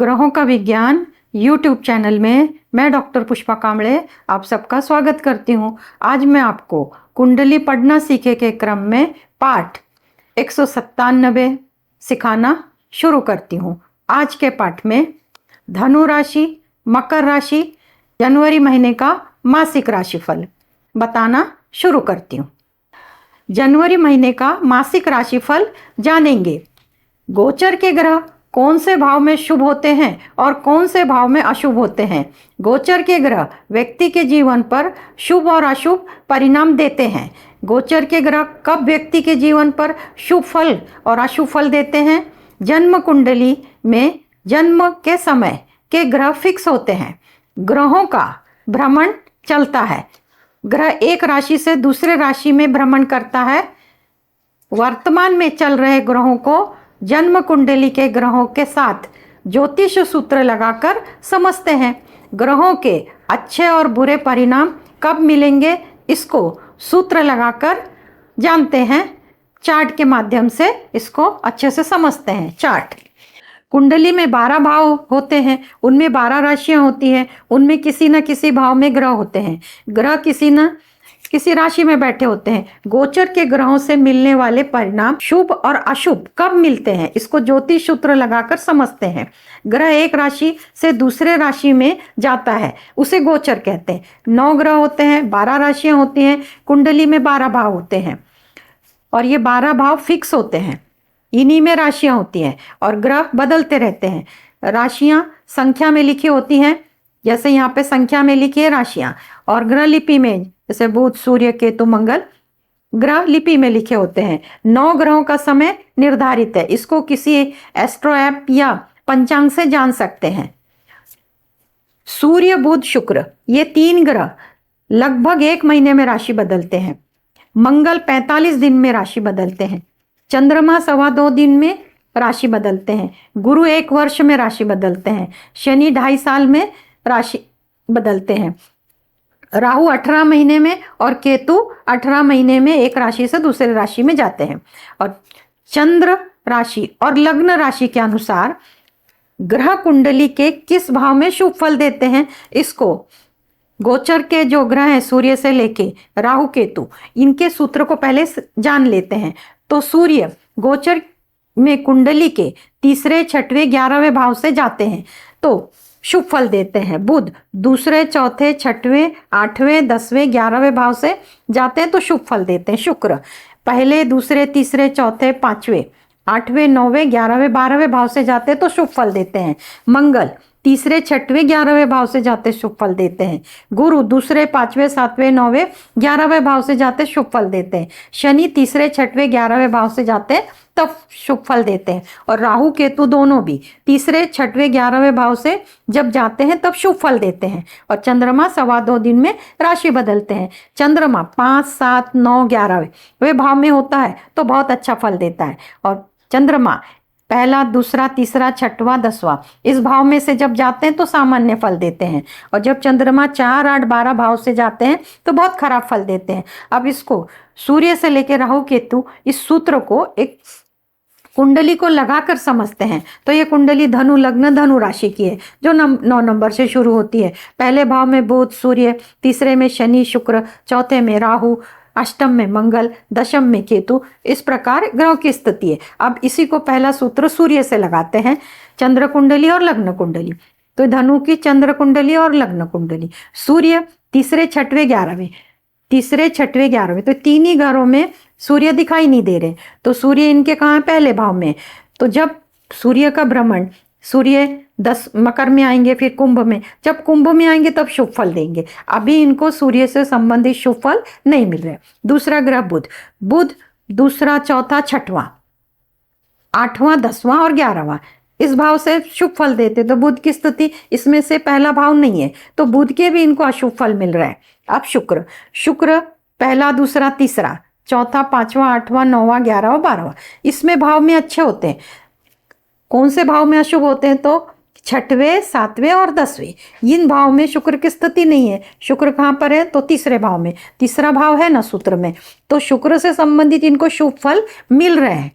ग्रहों का विज्ञान यूट्यूब चैनल में मैं डॉक्टर पुष्पा कांबळे आप सबका स्वागत करती हूँ। आज मैं आपको कुंडली पढ़ना सीखे के क्रम में पाठ 197 सिखाना शुरू करती हूँ। आज के पाठ में धनु राशि, मकर राशि, जनवरी महीने का मासिक राशिफल बताना शुरू करती हूँ। जनवरी महीने का मासिक राशिफल जानेंगे। गोचर के ग्रह कौन से भाव में शुभ होते हैं और कौन से भाव में अशुभ होते हैं। गोचर के ग्रह व्यक्ति के जीवन पर शुभ और अशुभ परिणाम देते हैं। गोचर के ग्रह कब व्यक्ति के जीवन पर शुभ फल और अशुभ फल देते हैं। जन्म कुंडली में जन्म के समय के ग्रह फिक्स होते हैं। ग्रहों का भ्रमण चलता है। ग्रह एक राशि से दूसरे राशि में भ्रमण करता है। वर्तमान में चल रहे ग्रहों को जन्म कुंडली के ग्रहों के साथ ज्योतिष सूत्र लगाकर समझते हैं। ग्रहों के अच्छे और बुरे परिणाम कब मिलेंगे इसको सूत्र लगाकर जानते हैं। चार्ट के माध्यम से इसको अच्छे से समझते हैं। चार्ट कुंडली में 12 भाव होते हैं, उनमें 12 राशियां होती हैं, उनमें किसी न किसी भाव में ग्रह होते हैं। ग्रह किसी न किसी राशि में बैठे होते हैं। गोचर के ग्रहों से मिलने वाले परिणाम शुभ और अशुभ कब मिलते हैं इसको ज्योतिष सूत्र लगाकर समझते हैं। ग्रह एक राशि से दूसरे राशि में जाता है उसे गोचर कहते हैं। 9 ग्रह होते हैं, 12 राशियां होती हैं, कुंडली में 12 भाव होते हैं और ये 12 भाव फिक्स होते हैं। इन्हीं में राशियां होती हैं और ग्रह बदलते रहते हैं। राशियां संख्या में लिखी होती हैं, जैसे यहाँ पे संख्या में लिखी है राशियां, और ग्रह लिपि में जैसे बुध, सूर्य, केतु, मंगल ग्रह लिपि में लिखे होते हैं। 9 ग्रहों का समय निर्धारित है। इसको किसी एस्ट्रो ऐप या पंचांग से जान सकते हैं। सूर्य, बुध, शुक्र ये 3 ग्रह लगभग 1 महीने में राशि बदलते हैं। मंगल 45 दिन में राशि बदलते हैं। चंद्रमा 2.25 दिन में राशि बदलते हैं। गुरु 1 वर्ष में राशि बदलते हैं। शनि 2.5 साल में राशि बदलते हैं। राहु 18 महीने में और केतु 18 महीने में एक राशि से दूसरे राशि में जाते हैं। और चंद्र राशि और लग्न राशि के अनुसार ग्रह कुंडली के किस भाव में शुभ फल देते हैं इसको गोचर के जो ग्रह हैं सूर्य से लेके राहु, केतु, इनके सूत्र को पहले जान लेते हैं। तो सूर्य गोचर में कुंडली के तीसरे, छठवें, 11वें भाव से जाते हैं तो शुभ फल देते हैं। बुध दूसरे, चौथे, छठवें, 8वें, 10वें, 11वें भाव से जाते हैं तो शुभ फल देते हैं। शुक्र पहले, दूसरे, तीसरे, चौथे, 5वें, 8वें, 9वें, 11वें, 12वें भाव से जाते हैं तो शुभ फल देते हैं। मंगल तीसरे, छठवें, 11वें भाव से जाते शुभ फल देते हैं। गुरु दूसरे, 5वें, 7वें, 9वें, 11वें भाव से जाते शुभ फल देते हैं। शनि तीसरे, छठवें, 11वें भाव से जाते तब शुभ फल देते हैं। और राहु, केतु दोनों भी तीसरे, छठवें, 11वें भाव से जब जाते हैं तब शुभ फल देते हैं। और चंद्रमा 2.25 दिन में राशि बदलते हैं। चंद्रमा 5, 7, 9, 11वें भाव में होता है तो बहुत अच्छा फल देता है। और चंद्रमा पहला, दूसरा, तीसरा, छठवां, 10वां इस भाव में से जब जाते हैं तो सामान्य फल देते हैं। और जब चंद्रमा 4, 8, 12 भाव से जाते हैं तो बहुत खराब फल देते हैं। अब इसको सूर्य से लेकर राहु, केतु इस सूत्र को एक कुंडली को लगाकर समझते हैं। तो ये कुंडली धनु लग्न धनु राशि की है जो 9 नंबर से शुरू होती है। पहले भाव में बुध, सूर्य, तीसरे में शनि, शुक्र, चौथे में राहु, अष्टम में मंगल, दशम में केतु। इस प्रकार ग्रहों की स्थिति है। अब इसी को पहला सूत्र सूर्य से लगाते हैं। चंद्र कुंडली और लग्न कुंडली, तो धनु की चंद्र कुंडली और लग्न कुंडली। सूर्य तीसरे, छठवें, 11वें, तीसरे, छठवें, 11वें, तो 3 ही घरों में सूर्य दिखाई नहीं दे रहे। तो सूर्य इनके कहाँ है? पहले भाव में। तो जब सूर्य का भ्रमण, सूर्य 10 मकर में आएंगे, फिर कुंभ में, जब कुंभ में आएंगे तब शुभ फल देंगे। अभी इनको सूर्य से संबंधित शुभ फल नहीं मिल रहे। दूसरा ग्रह बुध, बुध दूसरा, चौथा, छठवां, 8वां, 10वां और 11वां इस भाव से शुभ फल देते। तो बुध की स्थिति इसमें से पहला भाव नहीं है तो बुध के भी इनको अशुभ फल मिल रहा है। अब शुक्र, शुक्र पहला, दूसरा, तीसरा, चौथा, 5वां, 8वां, 9वां, 11वां, 12वां इसमें भाव में अच्छे होते हैं। कौन से भाव में अशुभ होते हैं? तो 6वें, 7वें और 10वें इन भाव में शुक्र की स्थिति नहीं है। शुक्र कहाँ पर है? तो तीसरे भाव में। तीसरा भाव है ना सूत्र में, तो शुक्र से संबंधित इनको शुभ फल मिल रहे हैं।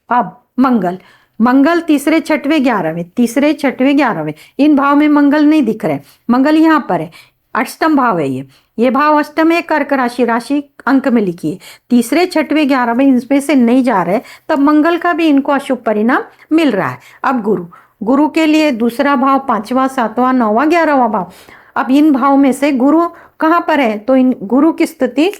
अब मंगल, मंगल तीसरे छठवें 11वें, तीसरे छठवें 11वें, इन भाव में मंगल नहीं दिख रहे। मंगल यहाँ पर है, अष्टम भाव है ये भाव अष्टम है। कर्क राशि, राशि अंक में लिखिए, तीसरे छठवें 11वें इनमें से नहीं जा रहे, तब मंगल का भी इनको अशुभ परिणाम मिल रहा है। अब गुरु के लिए दूसरा भाव, पांचवा, सातवां, नौवां, 11वां भाव। अब इन भाव में से गुरु कहाँ पर है, तो इन गुरु की स्थिति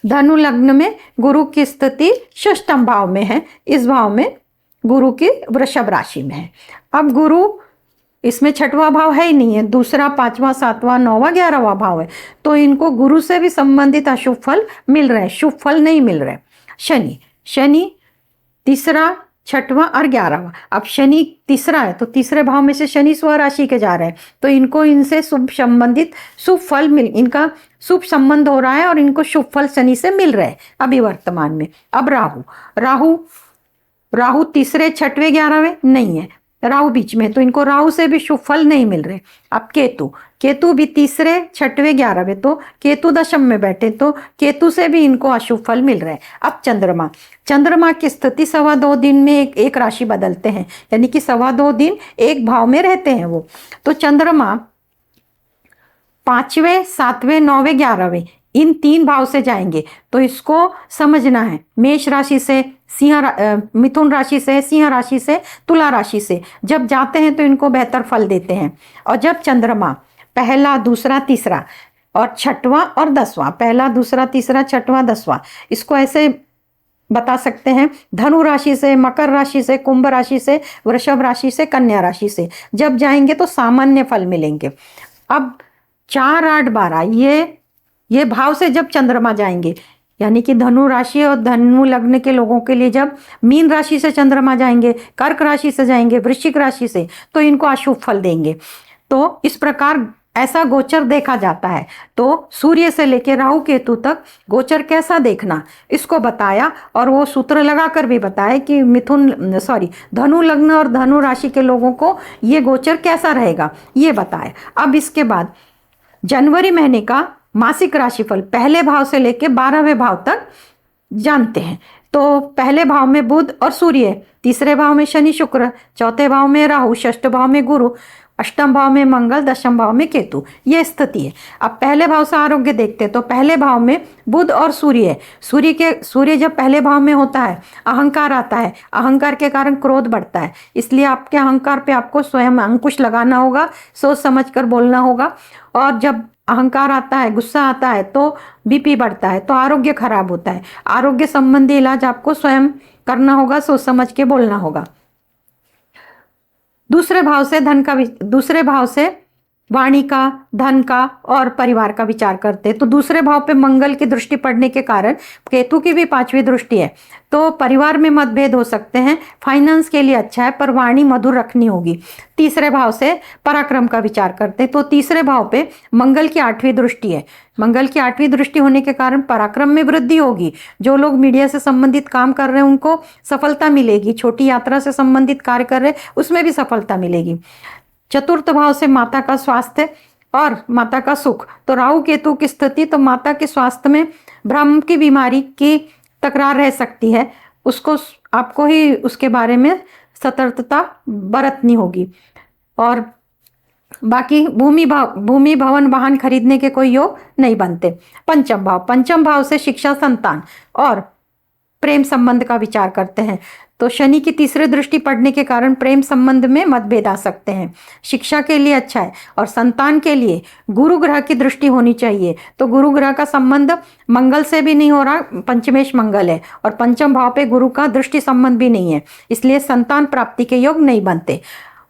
धनु लग्न में, गुरु की स्थिति षष्ठम भाव में है। इस भाव में गुरु की वृषभ राशि में है। अब गुरु इसमें छठवां भाव है ही नहीं है, दूसरा, पांचवा, सातवां, नौवां, 11वां भाव है, तो इनको गुरु से भी संबंधित अशुभ फल मिल रहे हैं, शुभ फल नहीं मिल रहे। शनि तीसरा, छठवां और 11वां। अब शनि तीसरा है, तो तीसरे भाव में से शनि स्वराशि के जा रहे हैं, तो इनको इनसे शुभ संबंधित शुभ फल इनका शुभ संबंध हो रहा है और इनको शुभ फल शनि से मिल रहे हैं अभी वर्तमान में। अब राहु तीसरे छठवें 11वें नहीं है, राहु बीच में, तो इनको राहु से भी शुभ फल नहीं मिल रहे। अब केतु भी तीसरे छठवें 11वें, तो केतु दशम में बैठे, तो केतु से भी इनको अशुभ फल मिल रहे हैं। अब चंद्रमा की स्थिति 2.25 दिन में एक राशि बदलते हैं, यानी कि 2.25 दिन एक भाव में रहते हैं वो। तो चंद्रमा 5वें, 7वें, 9वें, 11वें इन 3 भाव से जाएंगे, तो इसको समझना है। मेष राशि से मिथुन राशि से, सिंह राशि से, तुला राशि से जब जाते हैं तो इनको बेहतर फल देते हैं। और जब चंद्रमा पहला, दूसरा, तीसरा और छठवां और 10वां, पहला, दूसरा, तीसरा, छठवां, 10वां, इसको ऐसे बता सकते हैं, धनु राशि से, मकर राशि से, कुंभ राशि से, वृषभ राशि से, कन्या राशि से जब जाएंगे तो सामान्य फल मिलेंगे। अब 4, 8, 12 ये भाव से जब चंद्रमा जाएंगे, यानी कि धनु राशि और धनु लग्न के लोगों के लिए जब मीन राशि से चंद्रमा जाएंगे, कर्क राशि से जाएंगे, वृश्चिक राशि से, तो इनको अशुभ फल देंगे। तो इस प्रकार ऐसा गोचर देखा जाता है। तो सूर्य से लेकर राहु केतु तक गोचर कैसा देखना, इसको बताया, और वो सूत्र लगाकर भी बताया कि धनु लग्न और धनु राशि के लोगों को ये गोचर कैसा रहेगा, ये बताया। अब इसके बाद जनवरी महीने का मासिक राशिफल पहले भाव से लेकर 12वें भाव तक जानते हैं। तो पहले भाव में बुध और सूर्य, तीसरे भाव में शनि शुक्र, चौथे भाव में राहु, षष्ठ भाव में गुरु, अष्टम भाव में मंगल, दशम भाव में केतु, ये स्थिति है। अब पहले भाव से आरोग्य देखते हैं, तो पहले भाव में बुध और सूर्य है। सूर्य जब पहले भाव में होता है, अहंकार आता है, अहंकार के कारण क्रोध बढ़ता है, इसलिए आपके अहंकार पे आपको स्वयं अंकुश लगाना होगा, सोच समझ कर बोलना होगा। और जब अहंकार आता है, गुस्सा आता है, तो बीपी बढ़ता है, तो आरोग्य खराब होता है। आरोग्य संबंधी इलाज आपको स्वयं करना होगा, सोच समझ के बोलना होगा। दूसरे भाव से वाणी का, धन का और परिवार का विचार करते हैं। तो दूसरे भाव पे मंगल की दृष्टि पड़ने के कारण केतु की भी 5वीं दृष्टि है, तो परिवार में मतभेद हो सकते हैं। फाइनेंस के लिए अच्छा है, पर वाणी मधुर रखनी होगी। तीसरे भाव से पराक्रम का विचार करते हैं, तो तीसरे भाव पे मंगल की 8वीं दृष्टि है। मंगल की 8वीं दृष्टि होने के कारण पराक्रम में वृद्धि होगी। जो लोग मीडिया से संबंधित काम कर रहे हैं उनको सफलता मिलेगी। छोटी यात्रा से संबंधित कार्य कर रहे हैं उसमें भी सफलता मिलेगी। चतुर्थ भाव से माता का स्वास्थ्य और माता का सुख, तो राहु केतु की स्थिति, तो माता के स्वास्थ्य में भ्रम की बीमारी की तकरार रह सकती है, उसको आपको ही उसके बारे में सतर्कता बरतनी होगी। और बाकी भूमि भवन वाहन खरीदने के कोई योग नहीं बनते। पंचम भाव से शिक्षा, संतान और प्रेम संबंध का विचार करते हैं, तो शनि की तीसरी दृष्टि पड़ने के कारण प्रेम संबंध में मतभेद आ सकते हैं। शिक्षा के लिए अच्छा है, और संतान के लिए गुरु ग्रह की दृष्टि होनी चाहिए, तो गुरु ग्रह का संबंध मंगल से भी नहीं हो रहा, पंचमेश मंगल है, और पंचम भाव पे गुरु का दृष्टि संबंध भी नहीं है, इसलिए संतान प्राप्ति के योग नहीं बनते।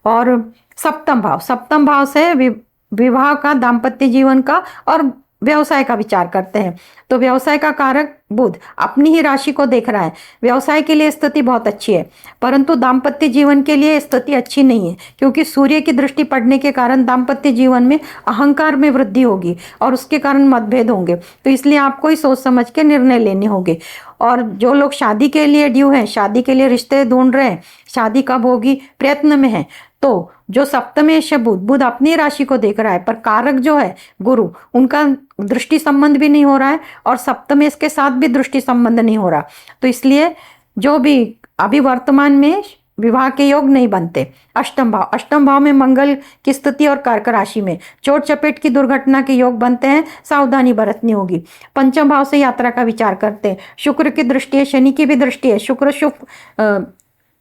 और सप्तम भाव से विवाह का, दाम्पत्य जीवन का और व्यवसाय का विचार करते हैं, तो व्यवसाय का कारक बुध अपनी ही राशि को देख रहा है। व्यवसाय के लिए स्थिति बहुत अच्छी है, परंतु दाम्पत्य जीवन के लिए स्थिति अच्छी नहीं है, क्योंकि सूर्य की दृष्टि पड़ने के कारण दाम्पत्य जीवन में अहंकार में वृद्धि होगी और उसके कारण मतभेद होंगे, तो इसलिए आपको ही सोच समझ के निर्णय लेने होंगे। और जो लोग शादी के लिए ड्यू हैं, शादी के लिए रिश्ते ढूंढ रहे हैं, शादी कब होगी प्रयत्न में है, तो जो सप्तमेश बुध अपनी राशि को देख रहा है, पर कारक जो है गुरु, उनका दृष्टि संबंध भी नहीं हो रहा है और सप्तमेश के साथ भी दृष्टि संबंध नहीं हो रहा, तो इसलिए जो भी अभी वर्तमान में विवाह के योग नहीं बनते। अष्टम भाव में मंगल की स्थिति और कर्क राशि में चोट चपेट की दुर्घटना के योग बनते हैं, सावधानी बरतनी होगी। पंचम भाव से यात्रा का विचार करते हैं, शुक्र की दृष्टि है, शनि की भी दृष्टि है,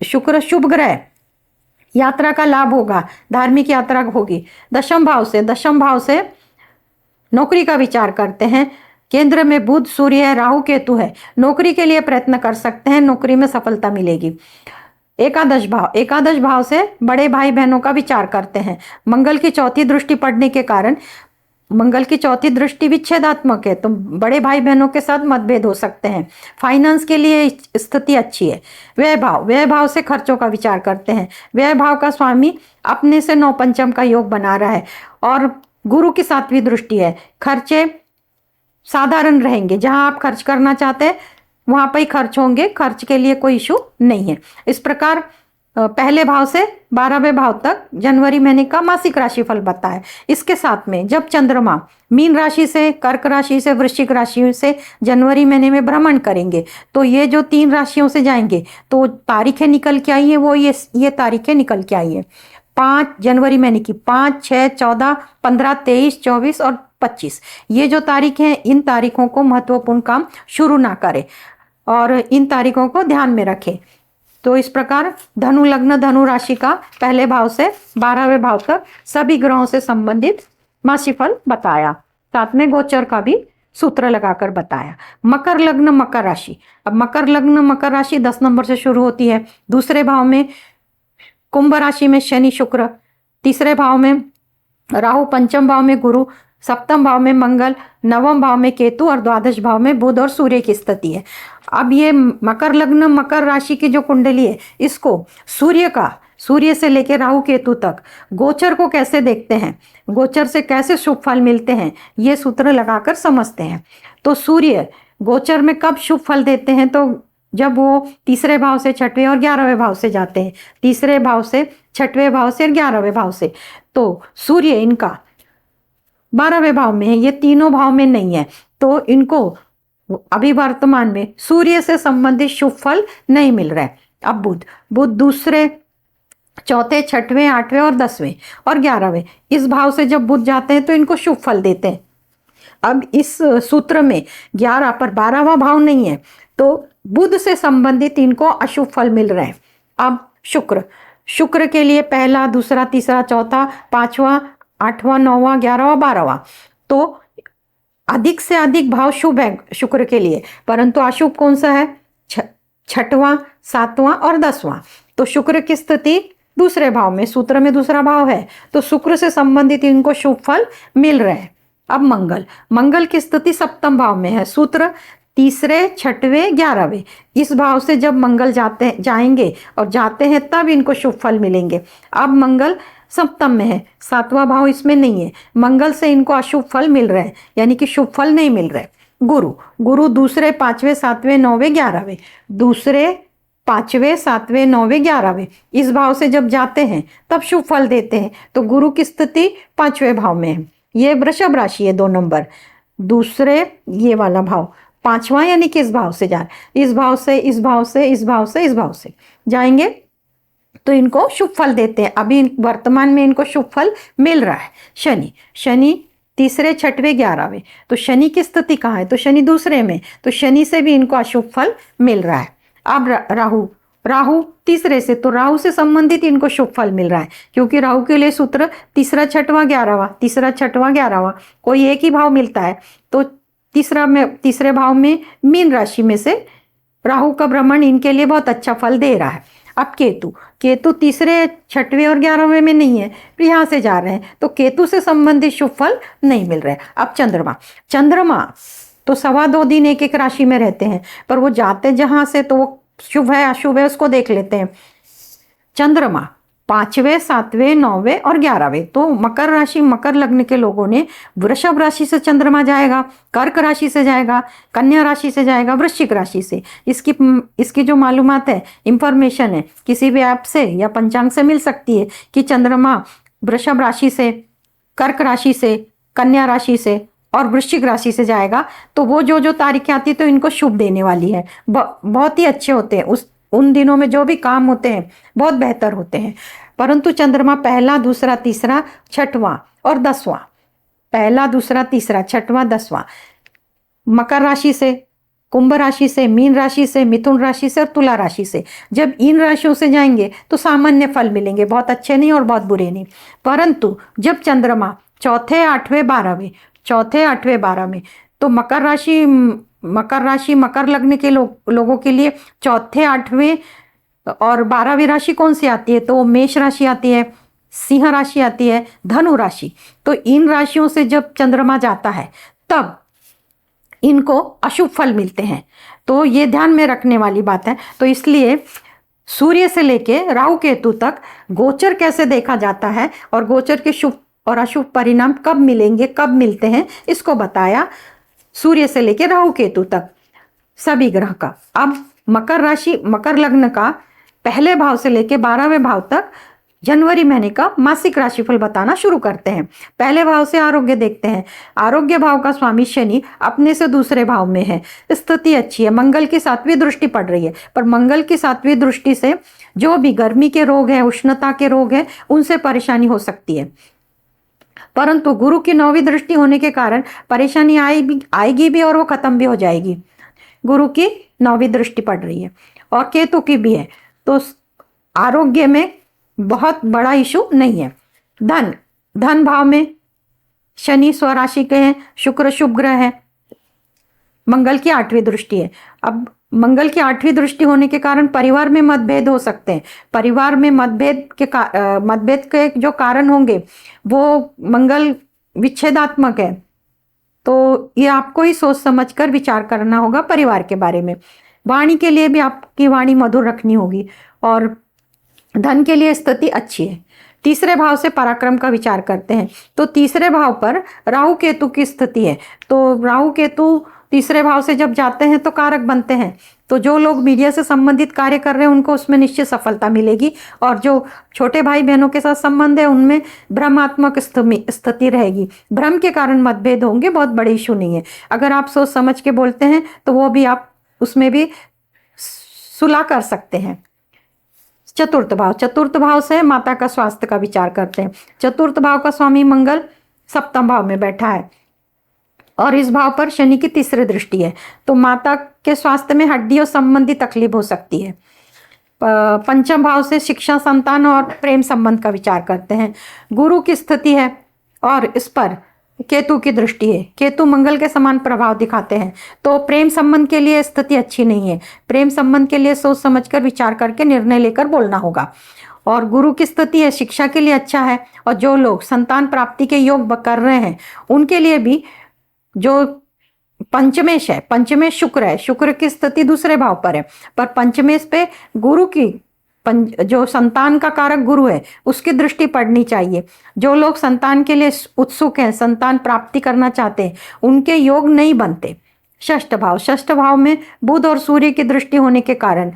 शुक्र शुभ ग्रह, यात्रा का लाभ होगा, धार्मिक यात्रा होगी। दशम भाव से नौकरी का विचार करते हैं, केंद्र में बुध सूर्य है, राहु केतु है, नौकरी के लिए प्रयत्न कर सकते हैं, नौकरी में सफलता मिलेगी। एकादश भाव से बड़े भाई बहनों का विचार करते हैं, मंगल की चौथी दृष्टि पड़ने के कारण, मंगल की चौथी दृष्टि विच्छेदात्मक है, तो बड़े भाई बहनों के साथ मतभेद हो सकते हैं। फाइनेंस के लिए स्थिति अच्छी है। व्यय भाव से खर्चों का विचार करते हैं, व्यय भाव का स्वामी अपने से 9 पंचम का योग बना रहा है और गुरु की 7वीं दृष्टि है। खर्चे साधारण रहेंगे, जहां आप खर्च करना चाहते हैं वहां पर ही खर्च होंगे, खर्च के लिए कोई इशू नहीं है। इस प्रकार पहले भाव से 12वें भाव तक जनवरी महीने का मासिक राशिफल बताया। इसके साथ में जब चंद्रमा मीन राशि से, कर्क राशि से, वृश्चिक राशि से जनवरी महीने में भ्रमण करेंगे, तो ये जो 3 राशियों से जाएंगे तो तारीखें निकल के आई है, वो ये तारीखें निकल के आई है 5 जनवरी महीने की, 5, 6, 14, 15, 23, 24 और 25। ये जो तारीखें हैं, इन तारीखों को महत्वपूर्ण काम शुरू ना करें और इन तारीखों को ध्यान में रखें। तो इस प्रकार धनु लग्न, धनु राशि का पहले भाव से 12वें भाव तक सभी ग्रहों से संबंधित मासिक फल बताया, साथ में गोचर का भी सूत्र लगाकर बताया। मकर लग्न, मकर राशि। अब मकर लग्न, मकर राशि 10 नंबर से शुरू होती है। दूसरे भाव में कुंभ राशि में शनि शुक्र, तीसरे भाव में राहु, पंचम भाव में गुरु, सप्तम भाव में मंगल, नवम भाव में केतु और द्वादश भाव में बुध और सूर्य की स्थिति है। अब ये मकर लग्न, मकर राशि की जो कुंडली है, इसको सूर्य से लेकर राहु केतु तक गोचर को कैसे देखते हैं, गोचर से कैसे शुभ फल मिलते हैं, ये सूत्र लगाकर समझते हैं। तो सूर्य गोचर में कब शुभ फल देते हैं, तो जब वो तीसरे भाव से 6वें और 11वें भाव से जाते हैं, तीसरे भाव से 6वें भाव से 11वें भाव से, तो सूर्य इनका 12वें भाव में है, ये तीनों भाव में नहीं है, तो इनको अभी वर्तमान में सूर्य से संबंधित शुभ फल नहीं मिल रहा है। अब बुध दूसरे, चौथे, 6वें, 8वें और 10वें और 11वें इस भाव से जब बुध जाते हैं तो इनको शुभ फल देते हैं। अब इस सूत्र में 11 पर 12वां भाव नहीं है, तो बुध से संबंधित इनको अशुभ फल मिल रहे हैं। अब शुक्र के लिए पहला, दूसरा, तीसरा, चौथा, 5वां, 8वां, 9वां, 11वां, 12वां, तो अधिक से अधिक भाव शुभ है शुक्र के लिए, परंतु अशुभ कौन सा है, 6वां, 7वां और 10वां। तो शुक्र की स्थिति दूसरे भाव में, सूत्र में दूसरा भाव है, तो शुक्र से संबंधित इनको शुभ फल मिल रहे हैं। अब मंगल की स्थिति सप्तम भाव में है, सूत्र तीसरे, 6वें, 11वें इस भाव से जब मंगल जाएंगे और जाते हैं तब इनको शुभ फल मिलेंगे। अब मंगल सप्तम में है, 7वां भाव इसमें नहीं है, मंगल से इनको अशुभ फल मिल रहे हैं, यानी कि शुभ फल नहीं मिल रहे। गुरु दूसरे, 5वें, 7वें, 9वें, 11वें, दूसरे, 5वें, 7वें, 9वें, 11वें इस भाव से जब जाते हैं तब शुभ फल देते हैं। तो गुरु की स्थिति 5वें भाव में है, ये वृषभ राशि है, 2 नंबर, दूसरे ये वाला भाव 5वां, यानी कि इस भाव से इस भाव से, इस भाव से, इस भाव से, इस भाव से जाएंगे तो इनको शुभ फल देते हैं। अभी वर्तमान में इनको शुभ फल मिल रहा है। शनि तीसरे, 6वें, 11वें, तो शनि की स्थिति कहाँ है, तो शनि दूसरे में, तो शनि से भी इनको अशुभ फल मिल रहा है। अब राहु तीसरे से, तो राहु से संबंधित इनको शुभ फल मिल रहा है, क्योंकि राहु के लिए सूत्र तीसरा, 6वां, 11वां, तीसरा, 6वां, 11वां कोई एक ही भाव मिलता है, तो तीसरे भाव में मीन राशि में से राहु का भ्रमण इनके लिए बहुत अच्छा फल दे रहा है। अब केतु तीसरे, 6वें और 11वें में नहीं है, फिर यहाँ से जा रहे हैं, तो केतु से संबंधित शुभ फल नहीं मिल रहे। अब चंद्रमा तो 2.25 दिन एक राशि में रहते हैं, पर वो जाते जहां से तो वो शुभ है अशुभ है उसको देख लेते हैं। चंद्रमा 5वें, 7वें, 9वें और 11वें, तो मकर राशि, मकर लग्न के लोगों ने वृषभ राशि से चंद्रमा जाएगा, कर्क राशि से जाएगा, कन्या राशि से जाएगा, वृश्चिक राशि से। इसकी जो मालूमात है, इंफॉर्मेशन है, किसी भी ऐप से या पंचांग से मिल सकती है कि चंद्रमा वृषभ राशि से, कर्क राशि से, कन्या राशि से और वृश्चिक राशि से जाएगा, तो वो जो तारीखें आती है तो इनको शुभ देने वाली है, बहुत ही अच्छे होते हैं। उन दिनों में जो भी काम होते हैं बहुत बेहतर होते हैं। परंतु चंद्रमा पहला, दूसरा, तीसरा, छठवां और 10वां, पहला, दूसरा, तीसरा, छठवां, 10वां मकर राशि से, कुंभ राशि से, मीन राशि से, मिथुन राशि से और तुला राशि से, जब इन राशियों से जाएंगे तो सामान्य फल मिलेंगे, बहुत अच्छे नहीं और बहुत बुरे नहीं। परंतु जब चंद्रमा चौथे, आठवें, 12वें, चौथे, आठवें, 12वें, तो मकर राशि, मकर लग्न के लोगों के लिए चौथे, आठवें और 12वीं राशि कौन सी आती है? तो मेष राशि आती है, सिंह राशि आती है, धनु राशि। तो इन राशियों से जब चंद्रमा जाता है तब इनको अशुभ फल मिलते हैं। तो ये ध्यान में रखने वाली बात है। तो इसलिए सूर्य से लेके राहु केतु तक गोचर कैसे देखा जाता है और गोचर के शुभ और अशुभ परिणाम कब मिलेंगे, कब मिलते हैं, इसको बताया सूर्य से लेके राहु केतु तक सभी ग्रह का। अब मकर राशि, मकर लग्न का पहले भाव से लेके 12वें भाव तक जनवरी महीने का मासिक राशिफल बताना शुरू करते हैं। पहले भाव से आरोग्य देखते हैं। आरोग्य भाव का स्वामी शनि अपने से दूसरे भाव में है, स्थिति अच्छी है, मंगल की 7वीं दृष्टि पड़ रही है। पर मंगल की 7वीं दृष्टि से जो भी गर्मी के रोग हैं, उष्णता के रोग हैं, उनसे परेशानी हो सकती है। परंतु गुरु की 9वीं दृष्टि होने के कारण परेशानी आएगी भी और वो खत्म भी हो जाएगी। गुरु की 9वीं दृष्टि पड़ रही है और केतु की भी है, तो आरोग्य में बहुत बड़ा इशू नहीं है। धन भाव में शनि स्वराशि के हैं, शुक्र शुभ ग्रह है, मंगल की 8वीं दृष्टि है। अब मंगल की 8वीं दृष्टि होने के कारण परिवार में मतभेद हो सकते हैं। परिवार में मतभेद के जो कारण होंगे वो मंगल विच्छेदात्मक है, तो ये आपको ही सोच समझकर विचार करना होगा परिवार के बारे में। वाणी के लिए भी आपकी वाणी मधुर रखनी होगी और धन के लिए स्थिति अच्छी है। तीसरे भाव से पराक्रम का विचार करते हैं तो तीसरे भाव पर राहु केतु की स्थिति है। तो राहु केतु तीसरे भाव से जब जाते हैं तो कारक बनते हैं। तो जो लोग मीडिया से संबंधित कार्य कर रहे हैं उनको उसमें निश्चित सफलता मिलेगी और जो छोटे भाई बहनों के साथ संबंध है उनमें भ्रमात्मक स्थिति रहेगी। भ्रम के कारण मतभेद होंगे, बहुत बड़े इशू नहीं है। अगर आप सोच समझ के बोलते हैं तो वो भी आप उसमें भी सुलह कर सकते हैं। चतुर्थ भाव से माता का स्वास्थ्य का विचार करते हैं। चतुर्थ भाव का स्वामी मंगल 7वें भाव में बैठा है और इस भाव पर शनि की 3री दृष्टि है, तो माता के स्वास्थ्य में हड्डियों संबंधी तकलीफ हो सकती है। 5वें भाव से शिक्षा, संतान और प्रेम संबंध का विचार करते हैं। गुरु की स्थिति है और इस पर केतु की दृष्टि है। केतु मंगल के समान प्रभाव दिखाते हैं, तो प्रेम संबंध के लिए स्थिति अच्छी नहीं है। प्रेम संबंध के लिए सोच समझकर विचार करके निर्णय लेकर बोलना होगा। और गुरु की स्थिति है, शिक्षा के लिए अच्छा है। और जो लोग संतान प्राप्ति के योग कर रहे हैं उनके लिए भी, जो पंचमेश है, पंचमेश शुक्र है, शुक्र की स्थिति दूसरे भाव पर है, पर पंचमेश पे गुरु की जो संतान का कारक गुरु है उसकी दृष्टि पड़नी चाहिए। जो लोग संतान के लिए उत्सुक हैं, संतान प्राप्ति करना चाहते हैं, उनके योग नहीं बनते। षष्ठ भाव में बुध और सूर्य की दृष्टि होने के कारण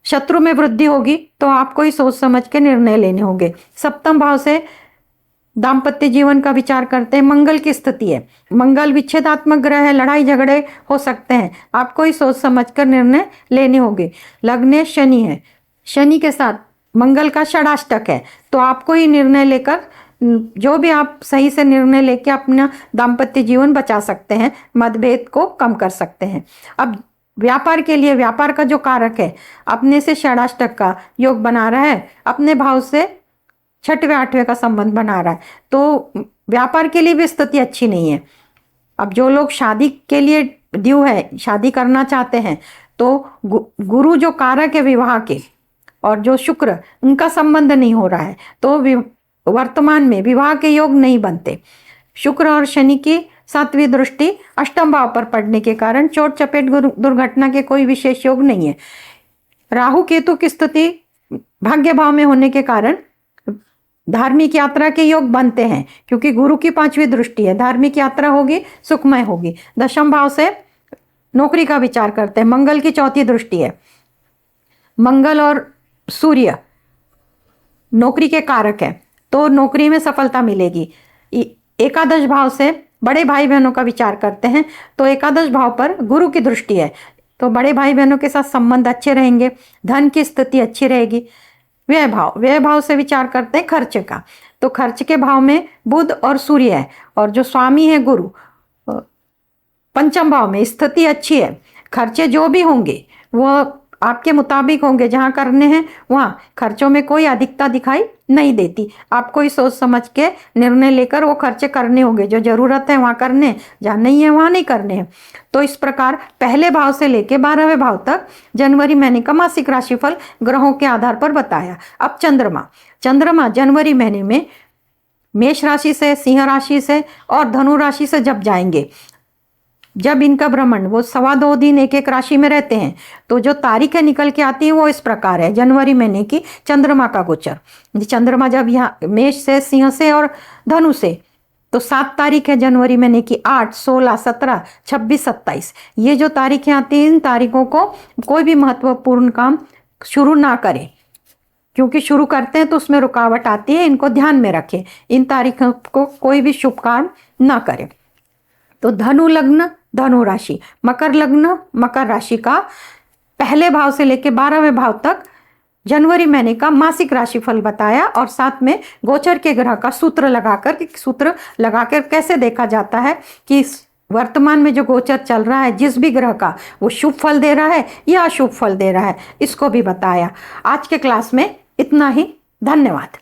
शत्रु में वृद्धि होगी, तो आपको ही सोच समझ के निर्णय लेने होंगे। 7वें भाव से दाम्पत्य जीवन का विचार करते हैं। मंगल की स्थिति है, मंगल विच्छेदात्मक ग्रह है, लड़ाई झगड़े हो सकते हैं, आपको ही सोच समझकर निर्णय लेने होंगे। लग्न शनि है, शनि के साथ मंगल का षडाष्टक है, तो आपको ही निर्णय लेकर जो भी आप सही से निर्णय लेके अपना दाम्पत्य जीवन बचा सकते हैं, मतभेद को कम कर सकते हैं। अब व्यापार के लिए, व्यापार का जो कारक है अपने से षडाष्टक का योग बना रहा है, अपने भाव से 6वें 8वें का संबंध बना रहा है, तो व्यापार के लिए भी स्थिति अच्छी नहीं है। अब जो लोग शादी के लिए ड्यू है, शादी करना चाहते हैं, तो गुरु जो कारक है विवाह के और जो शुक्र, उनका संबंध नहीं हो रहा है, तो वर्तमान में विवाह के योग नहीं बनते। शुक्र और शनि की 7वीं दृष्टि 8वें भाव पर पड़ने के कारण चोट चपेट दुर्घटना के कोई विशेष योग नहीं है। राहु केतु की स्थिति भाग्य भाव में होने के कारण धार्मिक यात्रा के योग बनते हैं, क्योंकि गुरु की 5वीं दृष्टि है, धार्मिक यात्रा होगी, सुखमय होगी। 10वें भाव से नौकरी का विचार करते हैं। मंगल की 4थी दृष्टि है, मंगल और सूर्य नौकरी के कारक है, तो नौकरी में सफलता मिलेगी। 11 भाव से बड़े भाई बहनों का विचार करते हैं, तो 11 भाव पर गुरु की दृष्टि है। तो बड़े भाई बहनों के साथ संबंध अच्छे रहेंगे, धन की स्थिति अच्छी रहेगी। व्यय भाव से विचार करते हैं खर्च का, तो खर्च के भाव में बुध और सूर्य है, और जो स्वामी है गुरु पंचम भाव में, स्थिति अच्छी है। खर्चे जो भी होंगे वो आपके मुताबिक होंगे, जहाँ करने हैं वहाँ खर्चों में कोई अधिकता दिखाई नहीं देती। आपको ही सोच समझ के निर्णय लेकर वो खर्चे करने होंगे, जो जरूरत है वहाँ करने, जहाँ नहीं है वहाँ नहीं करने हैं। तो इस प्रकार पहले भाव से लेके 12वें भाव तक जनवरी महीने का मासिक राशिफल ग्रहों के आधार पर बताया। अब चंद्रमा जनवरी महीने में मेष राशि से, सिंह राशि से और धनु राशि से जब जाएंगे, जब इनका भ्रमण, वो 2.25 दिन एक एक राशि में रहते हैं, तो जो तारीखें निकल के आती हैं वो इस प्रकार है। जनवरी महीने की चंद्रमा का गोचर, चंद्रमा जब यहाँ मेष से, सिंह से और धनु से, तो 7 तारीख है जनवरी महीने की, 8, 16, 17, 26, 27, ये जो तारीखें आती हैं, इन तारीखों को कोई भी महत्वपूर्ण काम शुरू ना करें, क्योंकि शुरू करते हैं तो उसमें रुकावट आती है, इनको ध्यान में रखें। इन तारीखों को कोई भी शुभ काम ना करें। तो धनु लग्न, धनु राशि, मकर लग्न, मकर राशि का पहले भाव से लेकर 12वें भाव तक जनवरी महीने का मासिक राशिफल बताया, और साथ में गोचर के ग्रह का सूत्र लगाकर कैसे देखा जाता है कि वर्तमान में जो गोचर चल रहा है जिस भी ग्रह का, वो शुभ फल दे रहा है या अशुभ फल दे रहा है, इसको भी बताया। आज के क्लास में इतना ही। धन्यवाद।